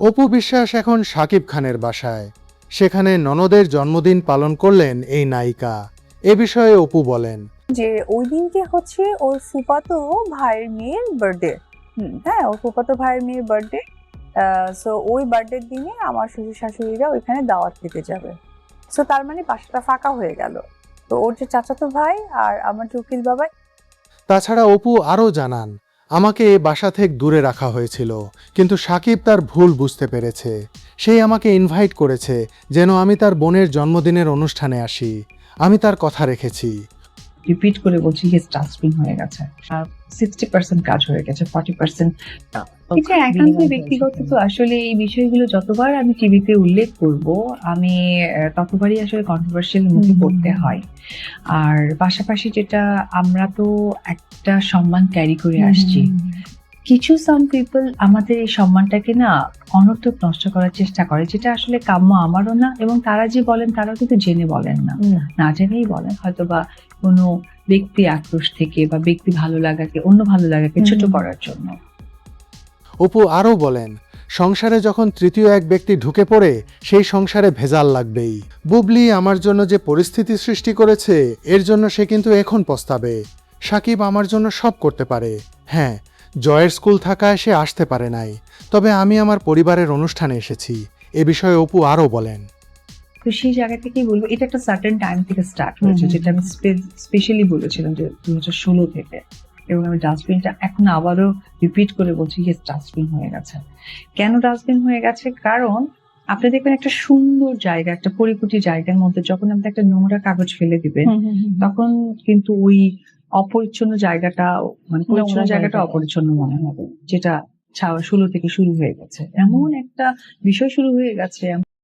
অপু বিশ্বাস এখন শাকিব খানের বাসায়। সেখানে ননদের জন্মদিন পালন করলেন এই নায়িকা। এ বিষয়ে অপু বলেন, যে ওই দিনকে হচ্ছে ওর ফুফাতো ভাইয়ের মেয়ের বার্থডে। হ্যাঁ, ওর ফুফাতো ভাইয়ের মেয়ের বার্থডে। সো ওই বার্থডের দিনে আমার শ্বশুর শাশুড়িরা ওইখানে দাওয়াত খেতে যাবে। সো তার মানে বাসাটা ফাঁকা হয়ে গেল। তো ওর যে চাচাতো ভাই আর আমার যে উকিল বাবা। তাছাড়া অপু আরও জানান, আমাকে এ বাসা থেকে দূরে রাখা হয়েছিল, কিন্তু সাকিব তার ভুল বুঝতে পেরেছে। সেই আমাকে ইনভাইট করেছে যেন আমি তার বোনের জন্মদিনের অনুষ্ঠানে আসি। আমি তার কথা রেখেছি। রিপিট করে বলছি হিজ ডাস্টবিন হয়ে গেছে। 60% কাজ হয়ে গেছে, 40% এটা একান্তই ব্যক্তিগত। তো আসলে এই বিষয়গুলো যতবার আমি টিভিতে উল্লেখ করব, আমি ততবারই আসলে কন্ট্রোভার্সিয়াল মুখে পড়তে হয়। আর পাশাপাশি যেটা, আমরা তো একটা সম্মান ক্যারি করে আসছি। কিছু সাম পিপল আমাদের এই সম্মানটাকে না অনর্থক নষ্ট করার চেষ্টা করে, যেটা আসলে কাম্য আমারও না। এবং তারা যে বলেন তারাও কিন্তু জেনে বলেন না, না জেনেই বলেন, হয়তো বা কোনো ব্যক্তি আক্রোশ থেকে বা ব্যক্তি ভালো লাগাকে, অন্য ভালো লাগাকে ছোট করার জন্য। অপু আরও বলেন, সংসারে যখন তৃতীয় এক ব্যক্তি ঢুকে পড়ে, সেই সংসারে ভেজাল লাগবেই। বুবলি আমার জন্য যে পরিস্থিতি সৃষ্টি করেছে, এর জন্য সে কিন্তু এখন পস্তাবে। সাকিব আমার জন্য সব করতে পারে। হ্যাঁ, জয়ের স্কুল থাকায় সে আসতে পারে নাই, তবে আমি আমার পরিবারের অনুষ্ঠানে এসেছি। এ বিষয়ে অপু আরও বলেন, তো সেই জায়গা থেকেই বলবো, এটা একটা সার্টেন টাইম থেকে স্টার্ট হয়েছে, যেটা আমি স্পেশালি বলেছিলাম যে 2016 থেকে। এবং আমি ডাস্টবিনটা এখন আবারও রিপিট করে বলছি, ইয়েস, ডাস্টবিন হয়ে গেছে। কেন ডাস্টবিন হয়ে গেছে? কারণ আপনি দেখবেন একটা সুন্দর জায়গা, একটা পরিপুটি জায়গার মধ্যে যখন আপনি একটা নোংরা কাগজ ফেলে দিবেন, তখন কিন্তু ওই অপরিচ্ছন্ন জায়গাটা, মানে পরিচ্ছন্ন জায়গাটা অপরিচ্ছন্ন মনে হবে, যেটা 16 থেকে শুরু হয়ে গেছে। এমন একটা বিষয় শুরু হয়ে গেছে।